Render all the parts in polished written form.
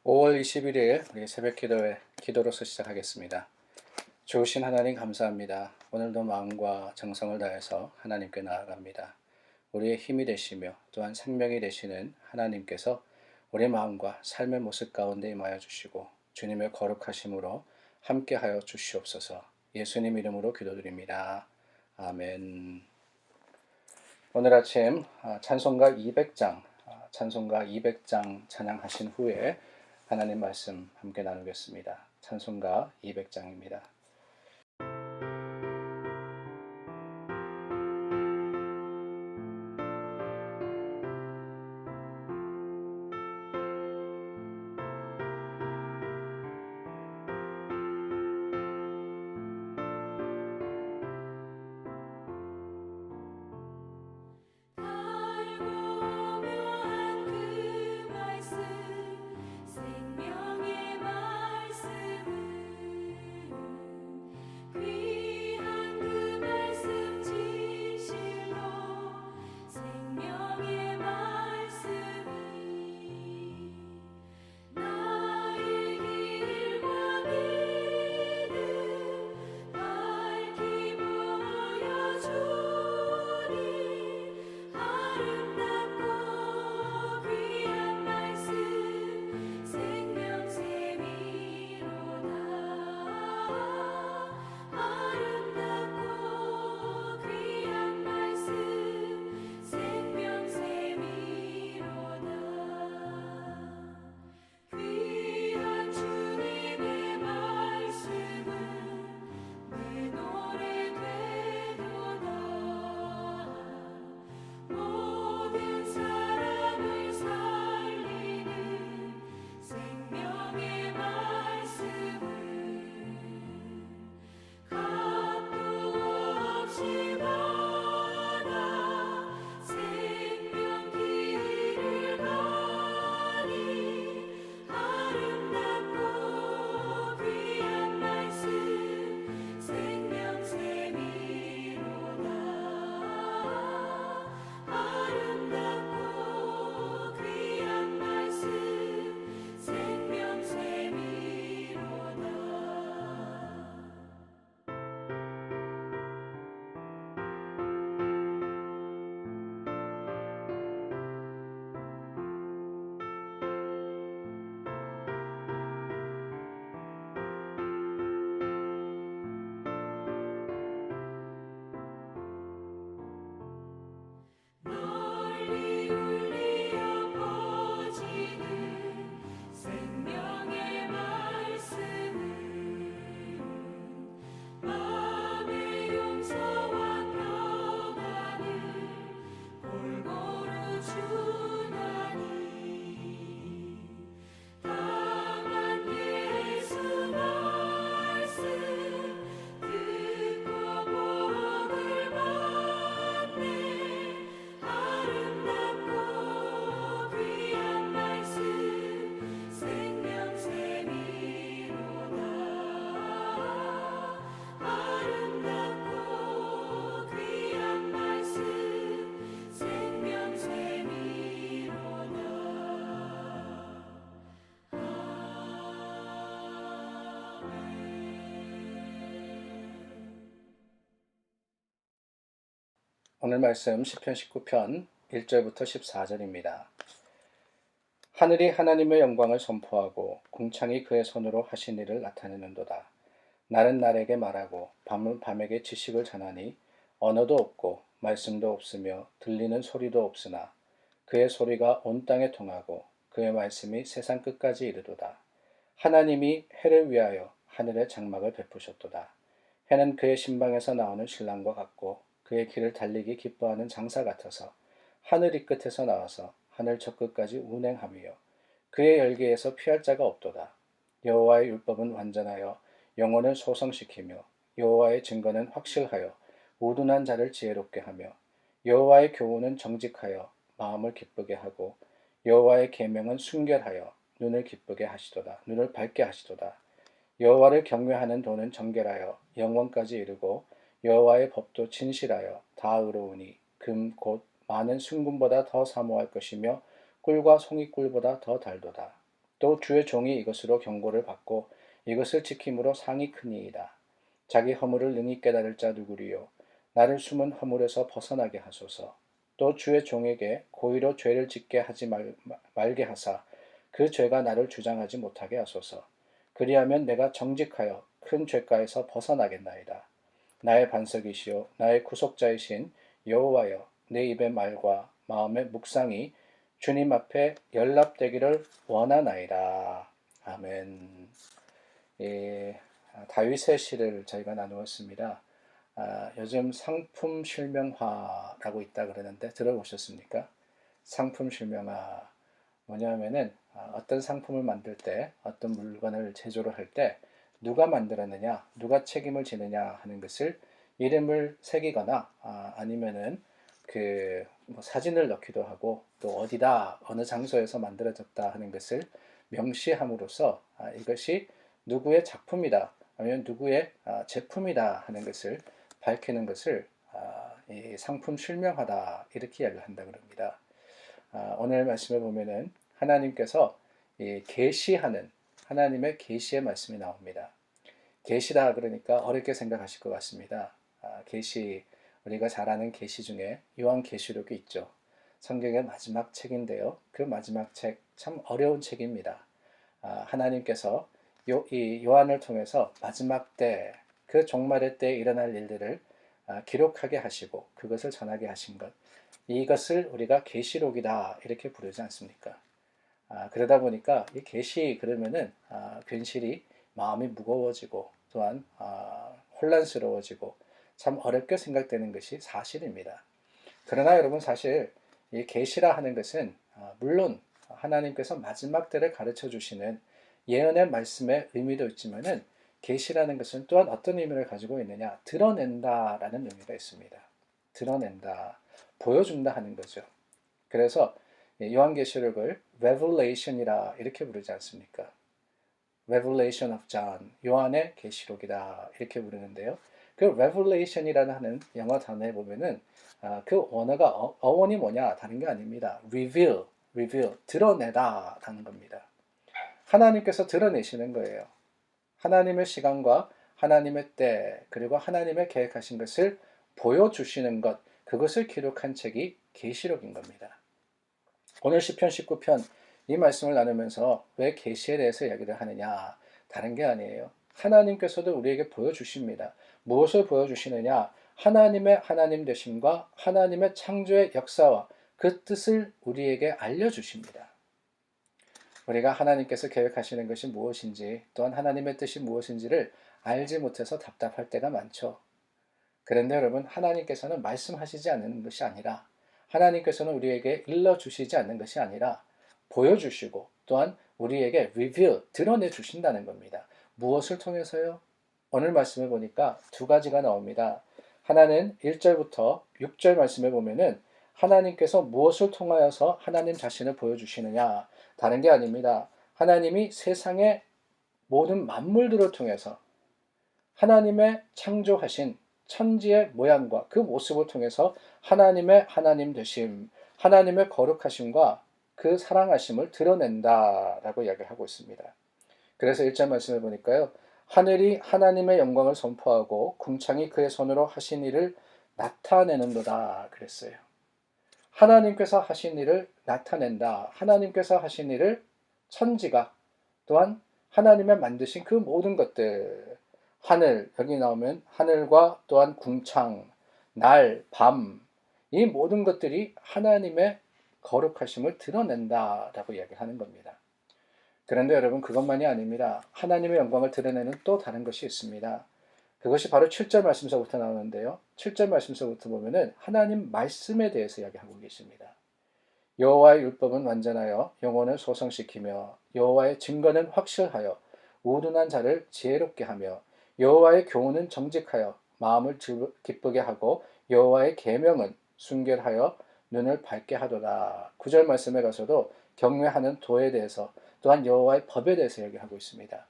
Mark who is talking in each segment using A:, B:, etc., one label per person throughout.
A: 5월 21일 우리 새벽 기도회 기도로서 시작하겠습니다. 좋으신 하나님 감사합니다. 오늘도 마음과 정성을 다해서 하나님께 나아갑니다. 우리의 힘이 되시며 또한 생명이 되시는 하나님께서 우리 마음과 삶의 모습 가운데 임하여 주시고 주님의 거룩하심으로 함께하여 주시옵소서. 예수님 이름으로 기도드립니다. 아멘. 오늘 아침 찬송가 200장 찬양하신 후에 하나님 말씀 함께 나누겠습니다. 찬송가 200장입니다. 오늘 말씀 시편 19편 1절부터 14절입니다. 하늘이 하나님의 영광을 선포하고 궁창이 그의 손으로 하신 일을 나타내는도다. 날은 날에게 말하고 밤은 밤에게 지식을 전하니 언어도 없고 말씀도 없으며 들리는 소리도 없으나 그의 소리가 온 땅에 통하고 그의 말씀이 세상 끝까지 이르도다. 하나님이 해를 위하여 하늘에 장막을 베푸셨도다. 해는 그의 신방에서 나오는 신랑과 같고 그의 길을 달리기 기뻐하는 장사 같아서 하늘 이 끝에서 나와서 하늘 저 끝까지 운행하며 그의 열기에서 피할 자가 없도다. 여호와의 율법은 완전하여 영혼을 소성시키며 여호와의 증거는 확실하여 우둔한 자를 지혜롭게 하며 여호와의 교훈은 정직하여 마음을 기쁘게 하고 여호와의 계명은 순결하여 눈을 밝게 하시도다. 여호와를 경외하는 도는 정결하여 영원까지 이르고 여호와의 법도 진실하여 다 의로우니 금 곧 많은 순금보다 더 사모할 것이며 꿀과 송이꿀보다 더 달도다. 또 주의 종이 이것으로 경고를 받고 이것을 지킴으로 상이 크니이다. 자기 허물을 능히 깨달을 자 누구리요. 나를 숨은 허물에서 벗어나게 하소서. 또 주의 종에게 고의로 죄를 짓게 하지 말게 하사 그 죄가 나를 주장하지 못하게 하소서. 그리하면 내가 정직하여 큰 죄가에서 벗어나겠나이다. 나의 반석이시요 나의 구속자이신 여호와여, 내 입의 말과 마음의 묵상이 주님 앞에 연락되기를 원하나이다. 아멘. 예, 다윗의 시를 저희가 나누었습니다. 요즘 상품 실명화라고 있다 그러는데 들어보셨습니까? 상품 실명화 뭐냐면은 어떤 상품을 만들 때 어떤 물건을 제조를 할 때 누가 만들었느냐, 누가 책임을 지느냐 하는 것을 이름을 새기거나 아니면은 뭐 사진을 넣기도 하고 또 어디다 어느 장소에서 만들어졌다 하는 것을 명시함으로써 이것이 누구의 작품이다 아니면 누구의 제품이다 하는 것을 밝히는 것을 이 상품 실명하다 이렇게 이야기를 한다 그럽니다. 오늘 말씀을 보면은 하나님께서 계시하는 하나님의 계시의 말씀이 나옵니다. 계시다 그러니까 어렵게 생각하실 것 같습니다. 계시 우리가 잘 아는 계시 중에 요한계시록이 있죠. 성경의 마지막 책인데요. 그 마지막 책 참 어려운 책입니다. 하나님께서 이 요한을 통해서 마지막 때 그 종말의 때에 일어날 일들을 기록하게 하시고 그것을 전하게 하신 것 이것을 우리가 계시록이다 이렇게 부르지 않습니까? 그러다 보니까 이 계시 그러면은 괜시리 마음이 무거워지고 또한 혼란스러워지고 참 어렵게 생각되는 것이 사실입니다. 그러나 여러분 사실 이 계시라 하는 것은 물론 하나님께서 마지막 때를 가르쳐 주시는 예언의 말씀의 의미도 있지만은 계시라는 것은 또한 어떤 의미를 가지고 있느냐 드러낸다라는 의미가 있습니다. 드러낸다, 보여준다 하는 거죠. 그래서 요한계시록을 Revelation이라 이렇게 부르지 않습니까? Revelation of John, 요한의 계시록이다 이렇게 부르는데요. 그 Revelation이라는 하는 영어 단어에 보면은 그 원어가 어원이 뭐냐 다른 게 아닙니다. Reveal, 드러내다 라는 겁니다. 하나님께서 드러내시는 거예요. 하나님의 시간과 하나님의 때 그리고 하나님의 계획하신 것을 보여주시는 것 그것을 기록한 책이 계시록인 겁니다. 오늘 시편 19편 이 말씀을 나누면서 왜 계시에 대해서 이야기를 하느냐 다른 게 아니에요. 하나님께서도 우리에게 보여주십니다. 무엇을 보여주시느냐 하나님의 하나님 되심과 하나님의 창조의 역사와 그 뜻을 우리에게 알려주십니다. 우리가 하나님께서 계획하시는 것이 무엇인지 또한 하나님의 뜻이 무엇인지를 알지 못해서 답답할 때가 많죠. 그런데 여러분 하나님께서는 말씀하시지 않는 것이 아니라 하나님께서는 우리에게 일러주시지 않는 것이 아니라 보여주시고 또한 우리에게 reveal, 드러내 주신다는 겁니다. 무엇을 통해서요? 오늘 말씀을 보니까 두 가지가 나옵니다. 하나는 1절부터 6절 말씀에 보면은 하나님께서 무엇을 통하여서 하나님 자신을 보여주시느냐 다른 게 아닙니다. 하나님이 세상의 모든 만물들을 통해서 하나님의 창조하신 천지의 모양과 그 모습을 통해서 하나님의 하나님 되심, 하나님의 거룩하심과 그 사랑하심을 드러낸다라고 이야기를 하고 있습니다. 그래서 1절 말씀을 보니까요. 하늘이 하나님의 영광을 선포하고 궁창이 그의 손으로 하신 일을 나타내는도다 그랬어요. 하나님께서 하신 일을 나타낸다. 하나님께서 하신 일을 천지가 또한 하나님의 만드신 그 모든 것들 하늘 여기 나오면 하늘과 또한 궁창, 날, 밤 이 모든 것들이 하나님의 거룩하심을 드러낸다라고 이야기를 하는 겁니다. 그런데 여러분 그것만이 아닙니다. 하나님의 영광을 드러내는 또 다른 것이 있습니다. 그것이 바로 7절 말씀서부터 나오는데요. 7절 말씀서부터 보면은 하나님 말씀에 대해서 이야기하고 계십니다. 여호와의 율법은 완전하여 영혼을 소성시키며 여호와의 증거는 확실하여 우둔한 자를 지혜롭게 하며 여호와의 교훈은 정직하여 마음을 기쁘게 하고 여호와의 계명은 순결하여 눈을 밝게 하도다. 9절 말씀에 가서도 경외하는 도에 대해서 또한 여호와의 법에 대해서 얘기하고 있습니다.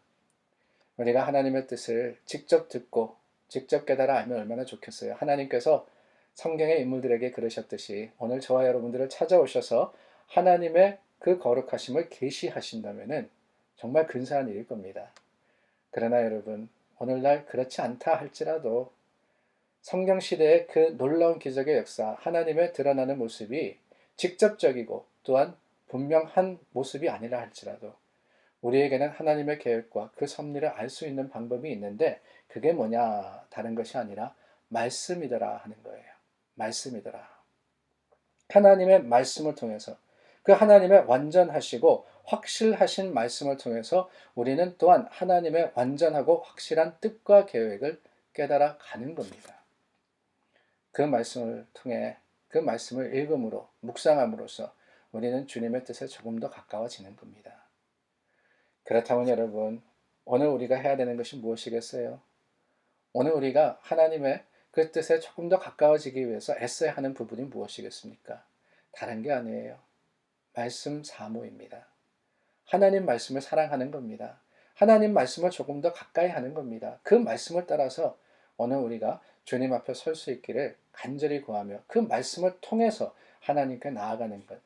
A: 우리가 하나님의 뜻을 직접 듣고 직접 깨달아 알면 얼마나 좋겠어요. 하나님께서 성경의 인물들에게 그러셨듯이 오늘 저와 여러분들을 찾아오셔서 하나님의 그 거룩하심을 계시하신다면은 정말 근사한 일일 겁니다. 그러나 여러분, 오늘날 그렇지 않다 할지라도 성경 시대의 그 놀라운 기적의 역사, 하나님의 드러나는 모습이 직접적이고 또한 분명한 모습이 아니라 할지라도 우리에게는 하나님의 계획과 그 섭리를 알 수 있는 방법이 있는데 그게 뭐냐? 다른 것이 아니라 말씀이더라 하는 거예요. 말씀이더라. 하나님의 말씀을 통해서 그 하나님의 완전하시고 확실하신 말씀을 통해서 우리는 또한 하나님의 완전하고 확실한 뜻과 계획을 깨달아 가는 겁니다. 그 말씀을 통해 그 말씀을 읽음으로 묵상함으로써 우리는 주님의 뜻에 조금 더 가까워지는 겁니다. 그렇다면 여러분, 오늘 우리가 해야 되는 것이 무엇이겠어요? 오늘 우리가 하나님의 그 뜻에 조금 더 가까워지기 위해서 애써야 하는 부분이 무엇이겠습니까? 다른 게 아니에요. 말씀 사모입니다. 하나님 말씀을 사랑하는 겁니다. 하나님 말씀을 조금 더 가까이 하는 겁니다. 그 말씀을 따라서 오늘 우리가 주님 앞에 설 수 있기를 간절히 구하며 그 말씀을 통해서 하나님께 나아가는 것.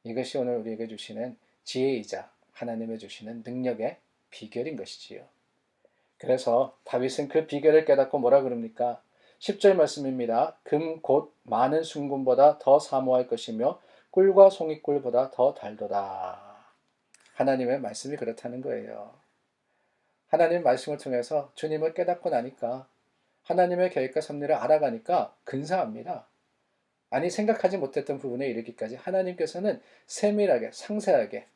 A: 이것이 오늘 우리에게 주시는 지혜이자 하나님의 주시는 능력의 비결인 것이지요. 그래서 다윗은 그 비결을 깨닫고 뭐라 그럽니까? 10절 말씀입니다. 금 곧 많은 순금보다 더 사모할 것이며 꿀과 송이꿀보다 더 달도다. 하나님의 말씀이 그렇다는 거예요. 하나님 말씀을 통해서 주님을 깨닫고 나니까 하나님의 계획과 섭리를 알아가니까 근사합니다. 아니 생각하지 못했던 부분에 이르기까지 하나님께서는 세밀하게 상세하게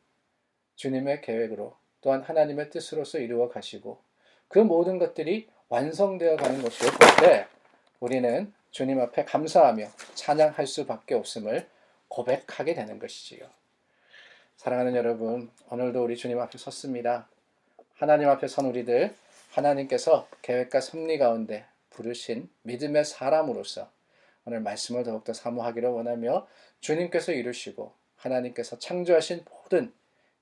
A: 주님의 계획으로 또한 하나님의 뜻으로서 이루어 가시고 그 모든 것들이 완성되어 가는 것을 볼 때 우리는 주님 앞에 감사하며 찬양할 수밖에 없음을 고백하게 되는 것이지요. 사랑하는 여러분, 오늘도 우리 주님 앞에 섰습니다. 하나님 앞에 선 우리들, 하나님께서 계획과 섭리 가운데 부르신 믿음의 사람으로서 오늘 말씀을 더욱더 사모하기를 원하며 주님께서 이루시고 하나님께서 창조하신 모든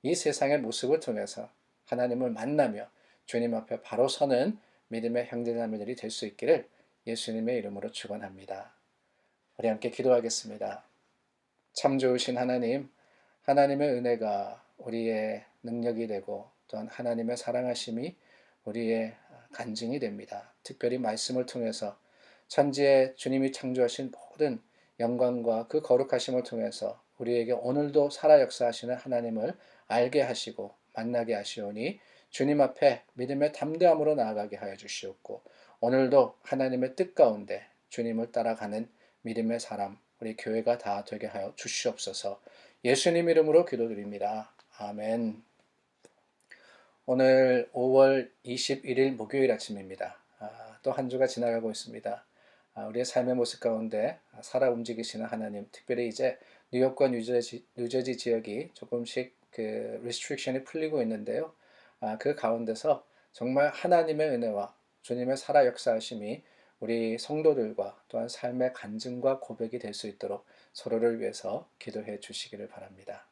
A: 이 세상의 모습을 통해서 하나님을 만나며 주님 앞에 바로 서는 믿음의 형제자매들이 될 수 있기를 예수님의 이름으로 축원합니다. 우리 함께 기도하겠습니다. 참 좋으신 하나님, 하나님의 은혜가 우리의 능력이 되고 또한 하나님의 사랑하심이 우리의 간증이 됩니다. 특별히 말씀을 통해서 천지에 주님이 창조하신 모든 영광과 그 거룩하심을 통해서 우리에게 오늘도 살아 역사하시는 하나님을 알게 하시고 만나게 하시오니 주님 앞에 믿음의 담대함으로 나아가게 하여 주시옵고 오늘도 하나님의 뜻 가운데 주님을 따라가는 믿음의 사람 우리 교회가 다 되게 하여 주시옵소서. 예수님 이름으로 기도드립니다. 아멘. 오늘 5월 21일 목요일 아침입니다. 또 한 주가 지나가고 있습니다. 우리의 삶의 모습 가운데 살아 움직이시는 하나님, 특별히 이제 뉴욕과 뉴저지 지역이 조금씩 그 리스트릭션이 풀리고 있는데요. 그 가운데서 정말 하나님의 은혜와 주님의 살아 역사하심이 우리 성도들과 또한 삶의 간증과 고백이 될 수 있도록 서로를 위해서 기도해 주시기를 바랍니다.